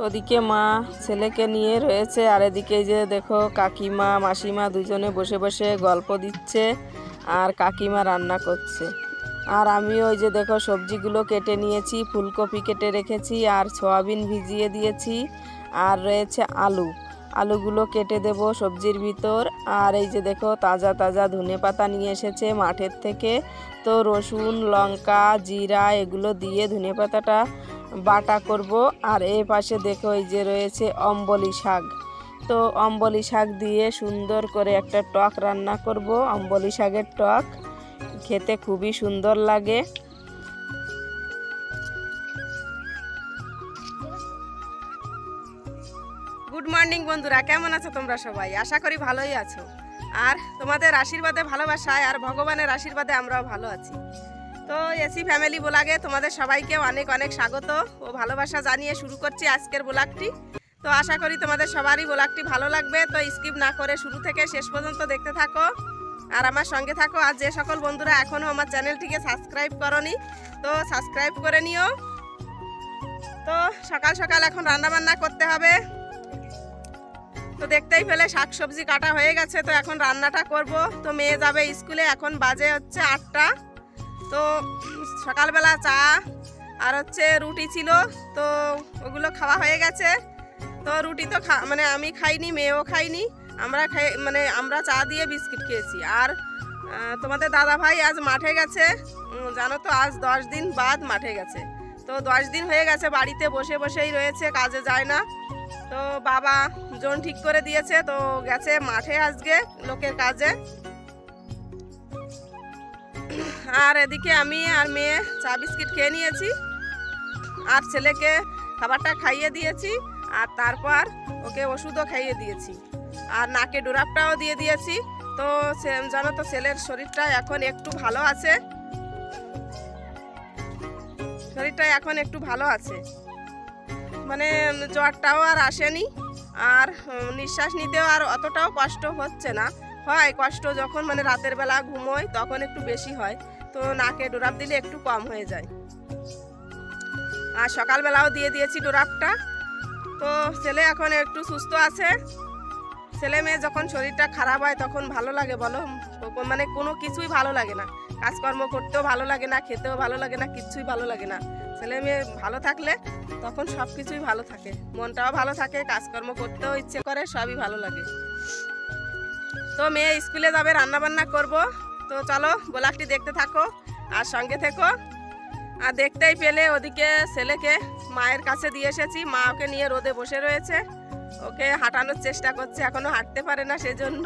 ওদিকে মা ছেলেকে নিয়ে রয়েছে, আর এদিকে এই যে দেখো কাকিমা মাসিমা দুজনে বসে বসে গল্প দিচ্ছে আর কাকিমা রান্না করছে। আর আমি ওই যে দেখো সবজিগুলো কেটে নিয়েছি, ফুলকপি কেটে রেখেছি আর সয়াবিন ভিজিয়ে দিয়েছি, আর রয়েছে আলুগুলো কেটে দেব সবজির ভিতর। আর এই যে দেখো তাজা তাজা ধনেপাতা নিয়ে এসেছে মাঠের থেকে, তো রসুন লঙ্কা জিরা এগুলো দিয়ে ধনেপাতাটা বাটা করব। আর এই পাশে দেখো এই যে রয়েছে অম্বলি শাক, তো অম্বলি শাক দিয়ে সুন্দর করে একটা টক রান্না করব। অম্বলি শাকের টক খেতে খুবই সুন্দর লাগে। গুড মর্নিং বন্ধুরা, কেমন আছো তোমরা সবাই? আশা করি ভালোই আছো। আর তোমাদের আশীর্বাদে ভালোবাসায় আর ভগবানের আশীর্বাদে আমরাও ভালো আছি। তো এসি ফ্যামিলি ব্লগে তোমাদের সবাইকে অনেক অনেক স্বাগত ও ভালোবাসা জানিয়ে শুরু করছি আজকের ব্লগটি। তো আশা করি তোমাদের সবারই ব্লগটি ভালো লাগবে, তো স্কিপ না করে শুরু থেকে শেষ পর্যন্ত দেখতে থাকো আর আমার সঙ্গে থাকো। আর যে সকল বন্ধুরা এখনও আমার চ্যানেলটিকে সাবস্ক্রাইব করনি, তো সাবস্ক্রাইব করে নিও। তো সকাল সকাল এখন রান্নাবান্না করতে হবে, তো দেখতেই পেলে শাক সবজি কাটা হয়ে গেছে, তো এখন রান্নাটা করব। তো মেয়ে যাবে স্কুলে, এখন বাজে হচ্ছে 8টা। তো সকালবেলা চা আর হচ্ছে রুটি ছিল, তো ওগুলো খাওয়া হয়ে গেছে। তো রুটি তো মানে আমি খাইনি, মেয়েও খাইনি, আমরা চা দিয়ে বিস্কিট খেয়েছি। আর তোমাদের দাদা ভাই আজ মাঠে গেছে, জানো তো আজ 10 দিন বাদ মাঠে গেছে। তো 10 দিন হয়ে গেছে বাড়িতে বসে বসেই রয়েছে, কাজে যায় না। তো বাবা জোন ঠিক করে দিয়েছে, তো গেছে মাঠে আজকে লোকের কাজে। আর এদিকে আমি আর মেয়ে চা বিস্কিট খেয়ে নিয়েছি, আর ছেলেকে খাবারটা খাইয়ে দিয়েছি, আর তারপর ওকে ওষুধও খাইয়ে দিয়েছি, আর নাকে ডোরাপটাও দিয়ে দিয়েছি। তো জানো তো ছেলের শরীরটা এখন একটু ভালো আছে, মানে জ্বরটাও আর আসেনি, আর নিঃশ্বাস নিতেও আর অতটাও কষ্ট হচ্ছে না। হয় কষ্ট যখন মানে রাতের বেলা ঘুমোয় তখন একটু বেশি হয়, তো নাকে ডোরাপ দিলে একটু কম হয়ে যায়। আর সকালবেলাও দিয়ে দিয়েছি ডোরাপটা। তো ছেলে এখন একটু সুস্থ আছে। ছেলে মেয়ে যখন শরীরটা খারাপ হয় তখন ভালো লাগে বলো, মানে কোনো কিছুই ভালো লাগে না, কাজকর্ম করতেও ভালো লাগে না, খেতেও ভালো লাগে না, কিচ্ছুই ভালো লাগে না। ছেলে মেয়ে ভালো থাকলে তখন সব কিছুই ভালো থাকে, মনটাও ভালো থাকে, কাজকর্ম করতেও ইচ্ছে করে, সবই ভালো লাগে। তো মেয়ে স্কুলে যাবে, রান্নাবান্না করব। তো চলো ব্লগটি দেখতে থাকো আর সঙ্গে থেকো। আর দেখতেই পেলে ওদিকে ছেলেকে মায়ের কাছে দিয়ে এসেছি, মা ওকে নিয়ে রোদে বসে রয়েছে, ওকে হাঁটানোর চেষ্টা করছে, এখনো হাঁটতে পারে না সেজন্য।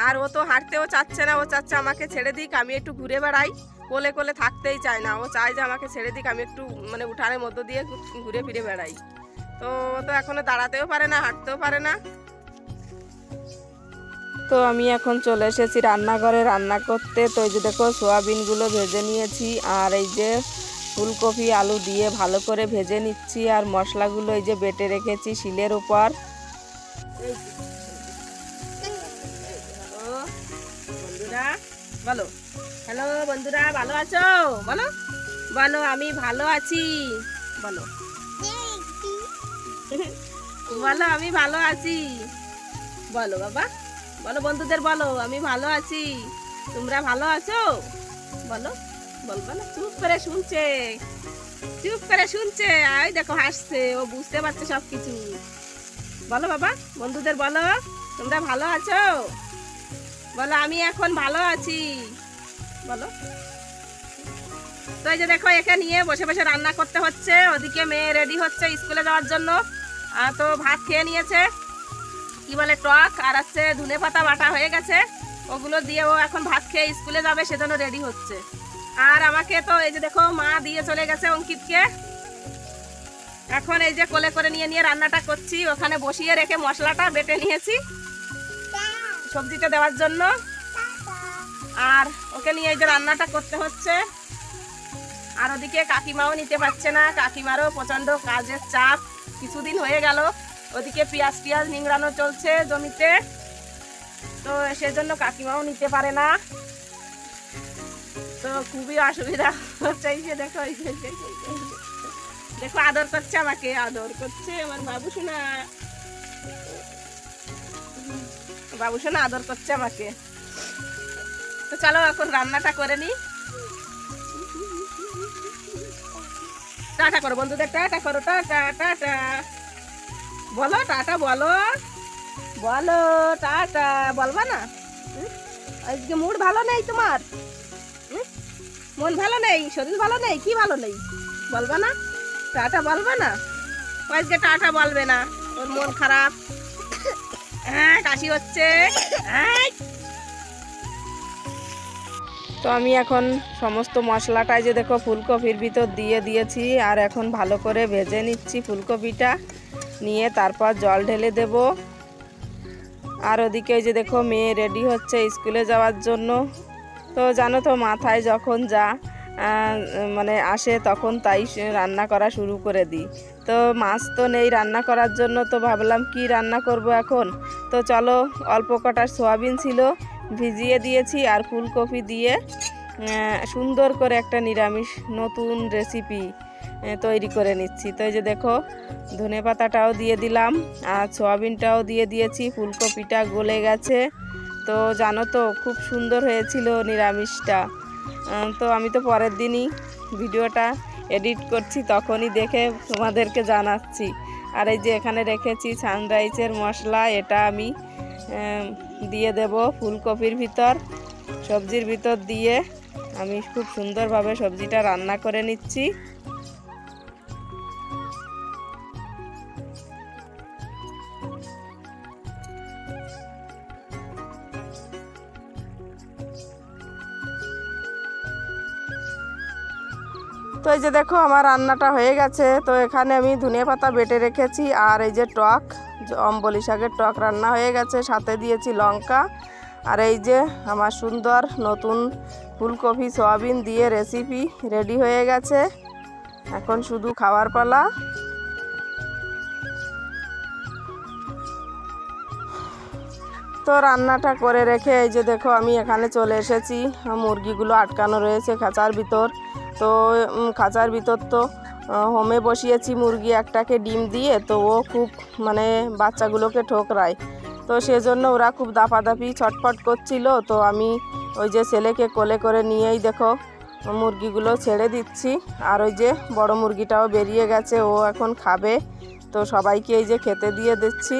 আর ও তো হাঁটতেও চাচ্ছে না, ও চাচ্ছে আমাকে ছেড়ে দিক, আমি একটু ঘুরে বেড়াই, কোলে কোলে থাকতেই চায় না, ও চায় যে আমাকে ছেড়ে দিক, আমি একটু মানে উঠানের মধ্য দিয়ে ঘুরে ফিরে বেড়াই। তো ও তো এখনো দাঁড়াতেও পারে না, হাঁটতেও পারে না। তো আমি এখন চলে এসেছি রান্নাঘরে রান্না করতে। তো এই যে দেখো সোয়াবিনগুলো ভেজে নিয়েছি, আর এই যে ফুলকপি আলু দিয়ে ভালো করে ভেজে নিচ্ছি, আর মশলাগুলো এই যে বেটে রেখেছি শিলের উপর। বন্ধুরা বলো, হ্যালো বন্ধুরা, ভালো আছো? বলো বলো আমি ভালো আছি, বলো বলো আমি ভালো আছি, বলো বাবা, বলো বন্ধুদের বলো আমি ভালো আছি, তোমরা ভালো আছো? বলো, বলবো না, চুপ করে শুনছে, চুপ করে শুনছে, আই দেখো হাসছে, ও বুঝতে পারছে সব কিছু। বলো বাবা, বন্ধুদের বলো তোমরা ভালো আছো, বলো আমি এখন ভালো আছি, বলো। তো এই যে দেখো একে নিয়ে বসে বসে রান্না করতে হচ্ছে, ওদিকে মেয়ে রেডি হচ্ছে স্কুলে যাওয়ার জন্য। তো ভাত খেয়ে নিয়েছে, কি বলে টক আর হচ্ছে ধনেপাতা বাটা হয়ে গেছে, ওগুলো দিয়ে ও এখন ভাত খেয়ে স্কুলে যাবে, সেজন্য রেডি হচ্ছে। আর আমাকে তো এই যে দেখো মা দিয়ে চলে গেছে অঙ্কিতকে, এখন এই যে কোলে করে নিয়ে নিয়ে রান্নাটা করছি, ওখানে বসিয়ে রেখে মশলাটা বেটে নিয়েছি সবজিটা দেওয়ার জন্য। আর ওকে নিয়ে এই যে রান্নাটা করতে হচ্ছে। আর ওদিকে কাকিমাও নিতে পারছে না, কাকিমারও প্রচণ্ড কাজের চাপ, কিছুদিন হয়ে গেল, ওদিকে পেঁয়াজ নিংড়ানো চলছে জমিতে, তো সেজন্য কাকিমাও নিতে পারে না, তো খুবই অসুবিধা হচ্ছে। দেখো দেখো আদর করছে, আমাকে আদর করছে আমার বাবু সোনা। বাবু সোনা আদর করছে আমাকে। তো চলো এখন রান্নাটা করে নি। টাটা করো বন্ধুদের, টাটা করো, টাটা টাটা বলো, টাটা বলো, বলো টাটা। বলবা না? আজকে মুড ভালো নেই তোমার? মন ভালো নেই, শরীর ভালো নেই, কি ভালো নেই? বলবা না? টাটা বলবা না? আজকে টাটা বলবে না, ওর মন খারাপ। হ্যাঁ কাশি হচ্ছে। তো আমি এখন সমস্ত মশলাটাই যে দেখো ফুলকপির ভিতর দিয়ে দিয়েছি, আর এখন ভালো করে ভেজে নিচ্ছি ফুলকপিটা নিয়ে, তারপর জল ঢেলে দেব। আর ওদিকে যে দেখো মেয়ে রেডি হচ্ছে স্কুলে যাওয়ার জন্য। তো জানো তো মাথায় যখন যা মানে আসে তখন তাই রান্না করা শুরু করে দিই। তো মাছ তো নেই রান্না করার জন্য, তো ভাবলাম কি রান্না করব এখন। তো চলো অল্প কটা সয়াবিন ছিল ভিজিয়ে দিয়েছি, আর ফুলকপি দিয়ে সুন্দর করে একটা নিরামিষ নতুন রেসিপি তৈরি করে নিচ্ছি। তো এই যে দেখো ধনেপাতাটাও দিয়ে দিলাম, আর সয়াবিনটাও দিয়ে দিয়েছি, ফুলকপিটা গলে গেছে। তো জানো তো খুব সুন্দর হয়েছিল নিরামিষটা। তো আমি তো পরের দিনই ভিডিওটা এডিট করছি, তখনই দেখে তোমাদেরকে জানাচ্ছি। আর এই যে এখানে রেখেছি সানরাইজের মশলা, এটা আমি দিয়ে দেব ফুলকপির ভিতর, সবজির ভিতর দিয়ে আমি খুব সুন্দরভাবে সবজিটা রান্না করে নিচ্ছি। তো এই যে দেখো আমার রান্নাটা হয়ে গেছে। তো এখানে আমি ধনিয়া পাতা বেটে রেখেছি, আর এই যে টক অম্বলি শাকের টক রান্না হয়ে গেছে, সাথে দিয়েছি লঙ্কা। আর এই যে আমার সুন্দর নতুন ফুলকপি সয়াবিন দিয়ে রেসিপি রেডি হয়ে গেছে, এখন শুধু খাওয়ার পালা। তো রান্নাটা করে রেখে এই যে দেখো আমি এখানে চলে এসেছি। মুরগিগুলো আটকানো রয়েছে খাঁচার ভিতর। তো খাঁচার ভিতর তো হোমে বসিয়েছি মুরগি একটাকে ডিম দিয়ে, তো ও খুব মানে বাচ্চাগুলোকে ঠোকরায়। তো সেজন্য ওরা খুব দাপাদাপি ছটফট করছিল। তো আমি ওই যে ছেলেকে কোলে করে নিয়েই দেখো মুরগিগুলো ছেড়ে দিচ্ছি। আর ওই যে বড় মুরগিটাও বেরিয়ে গেছে, ও এখন খাবে। তো সবাইকে এই যে খেতে দিয়ে দিচ্ছি।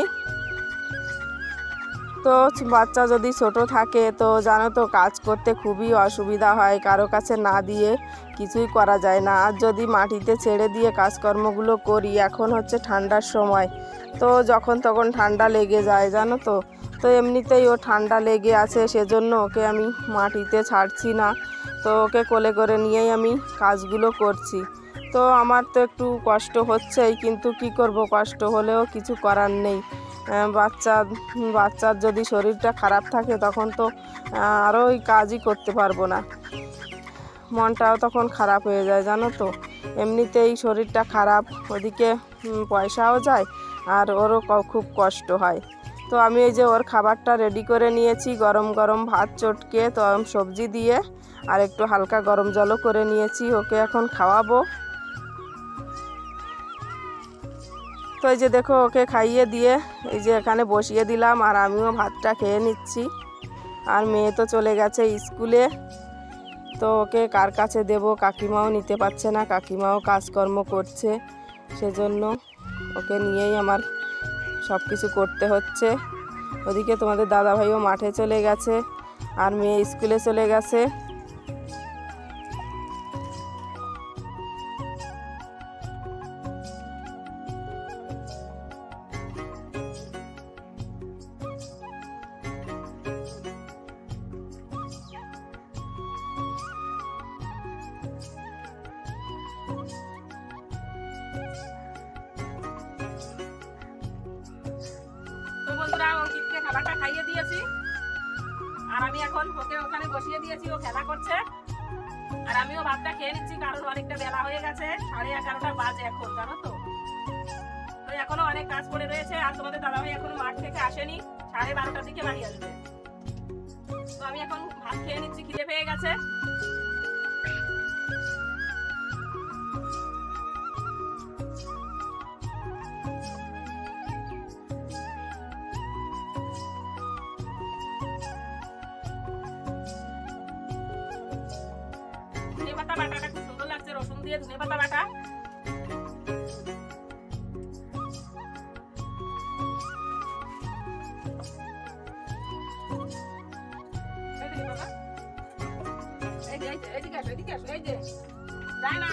তো বাচ্চা যদি ছোট থাকে তো জানো তো কাজ করতে খুবই অসুবিধা হয়, কারো কাছে না দিয়ে কিছুই করা যায় না। আর যদি মাটিতে ছেড়ে দিয়ে কাজকর্মগুলো করি, এখন হচ্ছে ঠান্ডার সময়, তো যখন তখন ঠান্ডা লেগে যায় জানো তো। তো এমনিতেই ও ঠান্ডা লেগে আছে, সেজন্য ওকে আমি মাটিতে ছাড়ছি না। তো ওকে কোলে করে নিয়েই আমি কাজগুলো করছি। তো আমার তো একটু কষ্ট হচ্ছেই, কিন্তু কি করব, কষ্ট হলেও কিছু করার নেই। বাচ্চার যদি শরীরটা খারাপ থাকে তখন তো আরও ওই কাজই করতে পারবো না, মনটাও তখন খারাপ হয়ে যায় জানো তো। এমনিতেই শরীরটা খারাপ, ওদিকে পয়সাও যায়, আর ওরও খুব কষ্ট হয়। তো আমি এই যে ওর খাবারটা রেডি করে নিয়েছি, গরম গরম ভাত চটকে তো সবজি দিয়ে, আর একটু হালকা গরম জলও করে নিয়েছি, ওকে এখন খাওয়াবো। তো এই যে দেখো ওকে খাইয়ে দিয়ে এই যে এখানে বসিয়ে দিলাম, আর আমিও ভাতটা খেয়ে নিচ্ছি। আর মেয়ে তো চলে গেছে স্কুলে, তো ওকে কার কাছে দেব, কাকিমাও নিতে পারছে না, কাকিমাও কাজকর্ম করছে, সেজন্য ওকে নিয়েই আমার সব কিছু করতে হচ্ছে। ওদিকে তোমাদের দাদাভাইও মাঠে চলে গেছে, আর মেয়ে স্কুলে চলে গেছে। তো বন্ধুরা অঙ্কিতকে খাবারটা খাইয়ে দিয়েছি, আর আমি এখন ওকে ওখানে বসিয়ে দিয়েছি, ও খেলা করছে। আর আমিও ভাতটা খেয়ে নিচ্ছি, কারণ অনেকটা বেলা হয়ে গেছে, 11:30 বাজে এখন জানো তো। তো এখনো অনেক কাজ পড়ে রয়েছে, আর তোমাদের দাদাভাই এখনো মাঠ থেকে আসেনি, 12:30টার দিকে বাড়ি আসবে। তো আমি এখন ভাত খেয়ে নিচ্ছি, খিদে পেয়ে গেছে। বাটাটা খুব সুন্দর লাগছে, রসুন দিয়ে ধনে পাতা বাটা। এদিকে আসো, এদিকে আসো, এই যে যাই না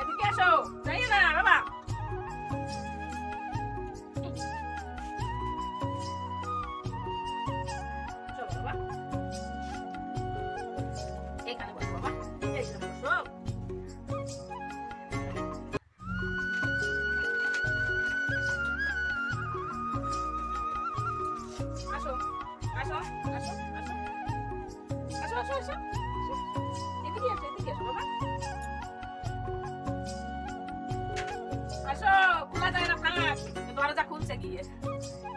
এদিকে আসো, যাই না বাবা। এখানে বসো বাবা, এইখানে বসো। আসো আসো আসো আসো আসো আসো আসো, এদিকে আসো, এদিকে আসো বাবা। আসো, খোলা যায় না, ফাঁক। দরজা খুলছে গিয়ে,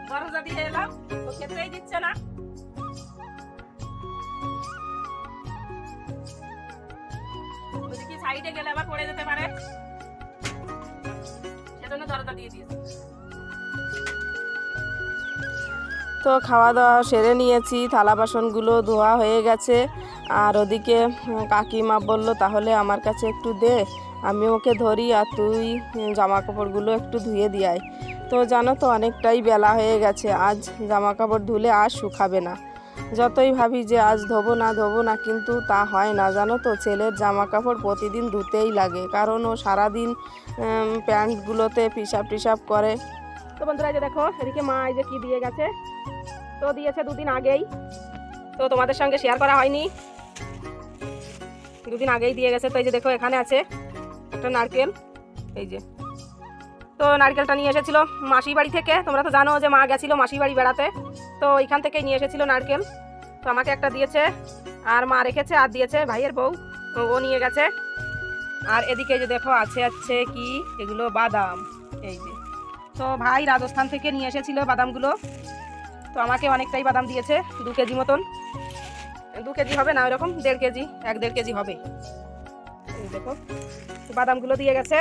দরজা দিয়ে এলাম, তো খেতেই দিচ্ছে না। ওদিকে সাইডে গেলে আবার পড়ে যেতে পারে, সেজন্য দরজা দিয়ে দিয়েছে। তো খাওয়া দাওয়া সেরে নিয়েছি, থালা বাসনগুলো ধোয়া হয়ে গেছে। আর ওদিকে কাকিমা বলল তাহলে আমার কাছে একটু দে, আমি ওকে ধরি আর তুই জামা কাপড়গুলো একটু ধুয়ে দিয়াই। তো জানো তো অনেকটাই বেলা হয়ে গেছে, আজ জামা কাপড় ধুলে আর শুকাবে না। যতই ভাবি যে আজ ধোবো না কিন্তু তা হয় না জানো তো। ছেলের জামা কাপড় প্রতিদিন ধুতেই লাগে, কারণ ও সারাদিন প্যান্টগুলোতে পিসাব করে। তো বন্ধুরা, এই যে দেখো এদিকে মা এই যে কি দিয়ে গেছে, তো দিয়েছে 2 দিন আগেই, তো তোমাদের সঙ্গে শেয়ার করা হয়নি, 2 দিন আগেই দিয়ে গেছে। তো এই যে দেখো এখানে আছে একটা নারকেল, এই যে। তো নারকেলটা নিয়ে এসেছিল মাসির বাড়ি থেকে, তোমরা তো জানো যে মা গেছিল মাসির বাড়ি বেড়াতে, তো এখান থেকেই নিয়ে এসেছিল নারকেল। তো আমাকে একটা দিয়েছে, আর মা রেখেছে, আর দিয়েছে ভাইয়ের বউ, ও নিয়ে গেছে। আর এদিকে যে দেখো আছে কি এগুলো বাদাম, এই যে। তো ভাই রাজস্থান থেকে নিয়ে এসেছিল বাদামগুলো, তো আমাকে অনেকটাই বাদাম দিয়েছে, 2 কেজি মতন, 2 কেজি হবে না, ওইরকম 1.5 কেজি, 1-1.5 কেজি হবে। এই দেখো বাদামগুলো দিয়ে গেছে,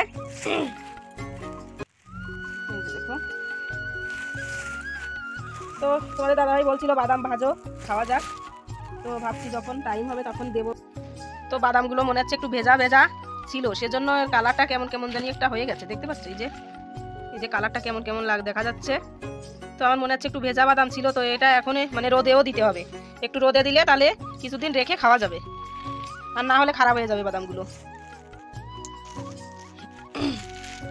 এই যে দেখো। তো তোমাদের দাদাভাই বলছিল বাদাম ভাজো, খাওয়া যাক, তো ভাবছি যখন টাইম হবে তখন দেবো। তো বাদামগুলো মনে হচ্ছে একটু ভেজা ভেজা ছিল, সেজন্য কালারটা কেমন জানি একটা হয়ে গেছে, দেখতে পাচ্ছ এই যে কালারটা কেমন দেখা যাচ্ছে। তো আমার মনে হচ্ছে একটু ভেজা বাদাম ছিল, তো এটা এখন মানে রোদেও দিতে হবে, একটু রোদে দিলে তাহলে কিছুদিন রেখে খাওয়া যাবে, আর না হলে খারাপ হয়ে যাবে বাদামগুলো।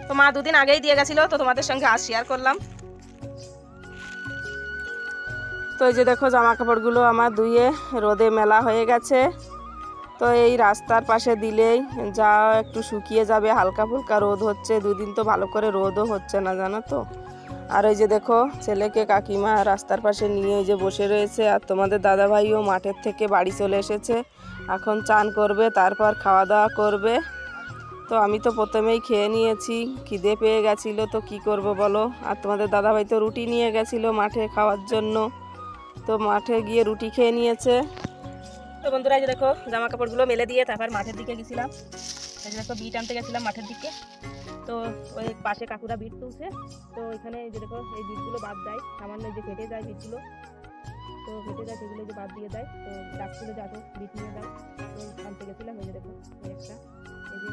তো মা 2 দিন আগেই দিয়ে গেছিল, তো তোমাদের সঙ্গে আজ শেয়ার করলাম। তো এই যে দেখো জামা কাপড়গুলো আমার ধুয়ে রোদে মেলা হয়ে গেছে। তো এই রাস্তার পাশে দিলেই যা একটু শুকিয়ে যাবে, হালকা ফুলকা রোদ হচ্ছে, 2 দিন তো ভালো করে রোদও হচ্ছে না জানো তো। আর ওই যে দেখো ছেলেকে কাকিমা রাস্তার পাশে নিয়ে ওই যে বসে রয়েছে, আর তোমাদের দাদাভাইও মাঠের থেকে বাড়ি চলে এসেছে, এখন চান করবে, তারপর খাওয়া দাওয়া করবে। তো আমি তো প্রথমেই খেয়ে নিয়েছি, খিদে পেয়ে গেছিলো, তো কি করব বলো। আর তোমাদের দাদাভাই তো রুটি নিয়ে গেছিলো মাঠে খাওয়ার জন্য, তো মাঠে গিয়ে রুটি খেয়ে নিয়েছে। তো বন্ধুরা, এই যে দেখো জামা কাপড়গুলো মেলে দিয়ে তারপর মাঠের দিকে গেছিলাম। এই যে দেখো বিট আনতে গেছিলাম মাঠের দিকে, তো ওই পাশে কাকুরা বিট তুলছে, তো এখানে এই যে দেখো এই বিটগুলো বাদ দেয়, সামান্য যে ফেটে যায় বিটগুলো, তো ফেটে যায় সেগুলো যে বাদ দিয়ে দেয়। তো ডাকছিল যে আসো বিট নিয়ে যাও, তো আনতে গেছিলাম। এই যে দেখো এই একটা, এই যে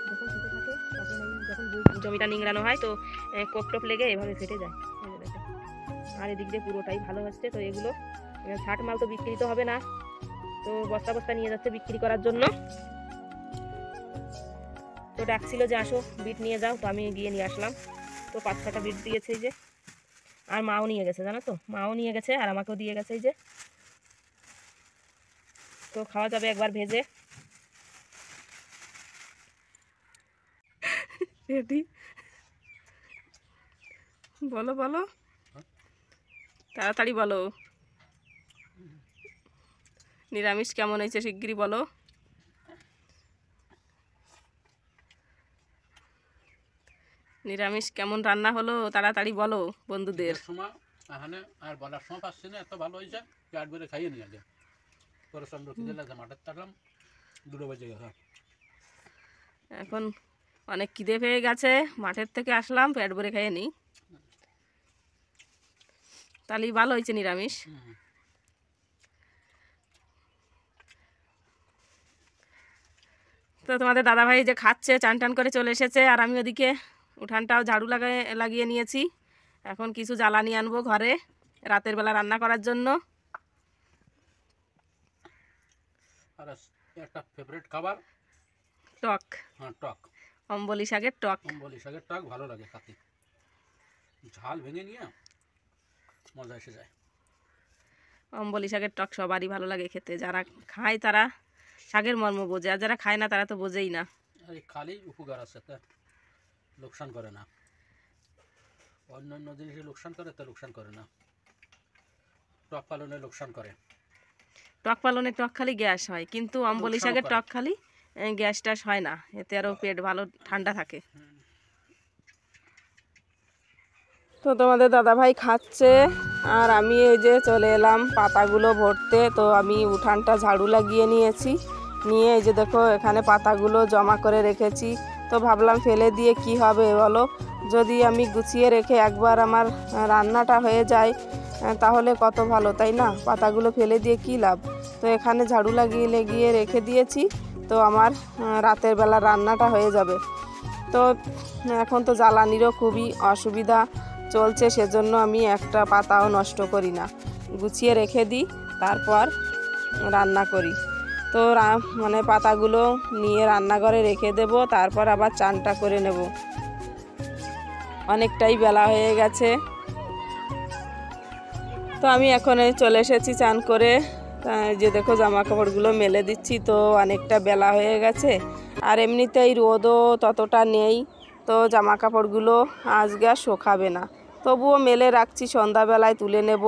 যখন ফেটে থাকে তখন এই যখন জমিটা নিংড়ানো হয়, তো কোপ টোপ লেগে এভাবে ফেটে যায়, এই যে দেখো। আর এদিক দিয়ে পুরোটাই ভালো হচ্ছে। তো এগুলো ছাট মাল তো বিক্রি তো হবে না, তো বস্তা বস্তা নিয়ে যাচ্ছে বিক্রি করার জন্য। তো ডাকছিল যে আসো বিট নিয়ে যাও, তো আমি গিয়ে নিয়ে আসলাম। তো 5-6টা বিট দিয়েছে এই যে, আর মাও নিয়ে গেছে জানো তো, মাও নিয়ে গেছে আর আমাকেও দিয়ে গেছে এই যে। তো খাওয়া যাবে একবার ভেজে। বলো বলো তাড়াতাড়ি বলো, নিরামিষ কেমন হয়েছে শিগগিরই বলো। নিরামিষ কেমন রান্না হলো তাড়াতাড়ি বলো বন্ধুদের। এখানে আর বলার সময় পাচ্ছি না, এত ভালো হয়েছে পেট ভরে খাইয়ে নিয়ে যায়। প্রচন্ড খিদে লাগছে, মাঠের থাকলাম 2 বেজে গেছে। এখন অনেক খিদে পেয়ে গেছে, মাঠের থেকে আসলাম, পেট ভরে খাইয়ে নিই, তাহলেই ভালো হয়েছে নিরামিষ। তো তোমাদের দাদাভাই যে খাচ্ছে, চান টান করে চলে এসেছে, আর আমি ওদিকে উঠানটাও ঝাড়ু লাগিয়ে নিয়েছি। এখন কিছু জ্বালানি আনবো ঘরে রাতের বেলা রান্না করার জন্য। আর একটা ফেভারিট খাবার টক, হ্যাঁ টক, অম্বলি শাকের টক। অম্বলি শাকের টক ভালো লাগে খেতে, ঝাল ভেঙে নিয়ে মজা এসে যায়। অম্বলি শাকের টক সবারই ভালো লাগে খেতে, যারা খায় তারা শাকের মর্ম বোঝে, আর যারা খায় না তারা তো বোঝেই না। আর এই খালি উপকার আছে, তা লোকসান করে না। অন্য অন্য জিনিসে লোকসান করে, তা লোকসান করে না। টক পালনে লোকসান করে। টক পালনে টক খালি গ্যাস হয়, কিন্তু অম্বলি লোকসানও শাকের করে। টক খালি গ্যাস ট্যাস হয় না, এতে আরও পেট ভালো ঠান্ডা থাকে। তো তোমাদের দাদাভাই খাচ্ছে, আর আমি এই যে চলে এলাম পাতাগুলো ভরতে। তো আমি উঠানটা ঝাড়ু লাগিয়ে নিয়েছি, নিয়ে এই যে দেখো এখানে পাতাগুলো জমা করে রেখেছি। তো ভাবলাম ফেলে দিয়ে কি হবে বলো, যদি আমি গুছিয়ে রেখে একবার আমার রান্নাটা হয়ে যায় তাহলে কত ভালো, তাই না? পাতাগুলো ফেলে দিয়ে কী লাভ। তো এখানে ঝাড়ু লাগিয়ে রেখে দিয়েছি, তো আমার রাতের বেলা রান্নাটা হয়ে যাবে। তো এখন তো জ্বালানিরও খুবই অসুবিধা চলছে, সেজন্য আমি একটা পাতাও নষ্ট করি না, গুছিয়ে রেখে দিই, তারপর রান্না করি। তো মানে পাতাগুলো নিয়ে রান্নাঘরে রেখে দেব, তারপর আবার চানটা করে নেব। অনেকটাই বেলা হয়ে গেছে, তো আমি এখন চলে এসেছি চান করে। যে দেখো জামা কাপড়গুলো মেলে দিচ্ছি, তো অনেকটা বেলা হয়ে গেছে, আর এমনিতেই রোদও ততটা নেই, তো জামা কাপড়গুলো আজকে আর শোকাবে না, তবুও মেলে রাখছি, সন্ধ্যাবেলায় তুলে নেব।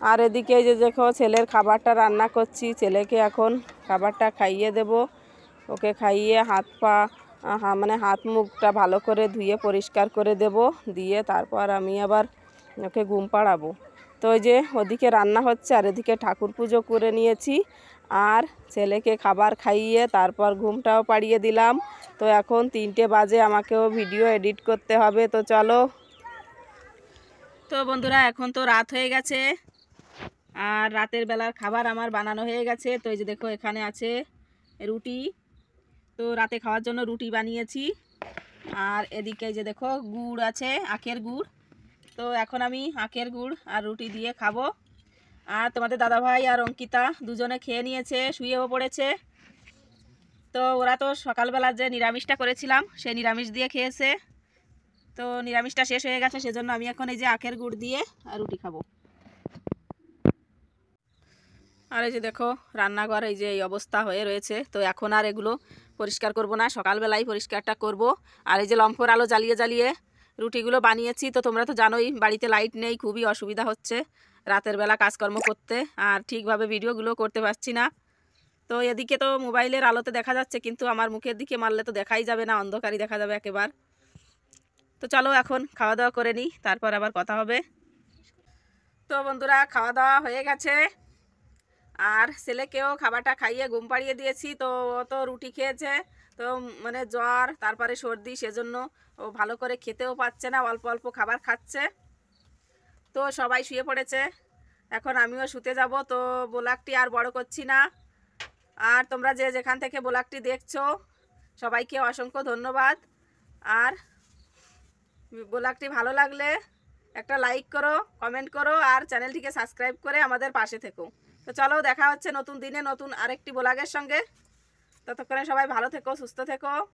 আর এদিকে যে দেখো ছেলের খাবারটা রান্না করছি, ছেলেকে এখন খাবারটা খাইয়ে দেব। ওকে খাইয়ে হাত পা মানে হাত মুখটা ভালো করে ধুয়ে পরিষ্কার করে দেব, দিয়ে তারপর আমি আবার ওকে ঘুম পাড়াবো। তো ওই যে ওদিকে রান্না হচ্ছে, আর এদিকে ঠাকুর পুজো করে নিয়েছি, আর ছেলেকে খাবার খাইয়ে তারপর ঘুমটাও পাড়িয়ে দিলাম। তো এখন 3টে বাজে, আমাকেও ভিডিও এডিট করতে হবে। তো চলো। তো বন্ধুরা এখন তো রাত হয়ে গেছে, আর রাতের বেলার খাবার আমার বানানো হয়ে গেছে। তো এই যে দেখো এখানে আছে রুটি, তো রাতে খাওয়ার জন্য রুটি বানিয়েছি। আর এদিকে যে দেখো গুড় আছে, আখের গুড়। তো এখন আমি আখের গুড় আর রুটি দিয়ে খাবো। আর তোমাদের দাদাভাই আর অঙ্কিতা দুজনে খেয়ে নিয়েছে, শুয়েও পড়েছে। তো ওরা তো সকালবেলা যে নিরামিষটা করেছিলাম সেই নিরামিষ দিয়ে খেয়েছে, তো নিরামিষটা শেষ হয়ে গেছে, সেজন্য আমি এখন এই যে আখের গুড় দিয়ে আর রুটি খাবো। আর এই যে দেখো রান্নাঘর এই যে এই অবস্থা হয়ে রয়েছে, তো এখন আর এগুলো পরিষ্কার করব না, সকালবেলায় পরিষ্কারটা করব। আর এই যে লম্ফর আলো জ্বালিয়ে জ্বালিয়ে রুটিগুলো বানিয়েছি। তো তোমরা তো জানোই বাড়িতে লাইট নেই, খুবই অসুবিধা হচ্ছে রাতের বেলা কাজকর্ম করতে, আর ঠিকভাবে ভিডিওগুলো করতে পারছি না। তো এদিকে তো মোবাইলের আলোতে দেখা যাচ্ছে, কিন্তু আমার মুখের দিকে মারলে তো দেখাই যাবে না, অন্ধকারই দেখা যাবে একেবারে। তো চলো এখন খাওয়া দাওয়া করে নিই, তারপর আবার কথা হবে। তো বন্ধুরা খাওয়া দাওয়া হয়ে গেছে, আর ছেলেকেও খাবারটা খাইয়ে ঘুম পাড়িয়ে দিয়েছি। তো ও তো রুটি খেয়েছে, তো মানে জ্বর তারপরে সর্দি, সেজন্য ও ভালো করে খেতেও পাচ্ছে না, অল্প অল্প খাবার খাচ্ছে। তো সবাই শুয়ে পড়েছে, এখন আমিও শুতে যাব। তো ব্লগটি আর বড় করছি না, আর তোমরা যে যেখান থেকে ব্লগটি দেখছো সবাইকে অসংখ্য ধন্যবাদ। আর ব্লগটি ভালো লাগলে একটা লাইক করো, কমেন্ট করো, আর চ্যানেলটিকে সাবস্ক্রাইব করে আমাদের পাশে থেকো। তো চলো দেখা হচ্ছে নতুন দিনে নতুন আরেকটি ব্লগের সঙ্গে। ততক্ষণে সবাই ভালো থেকো, সুস্থ থেকো।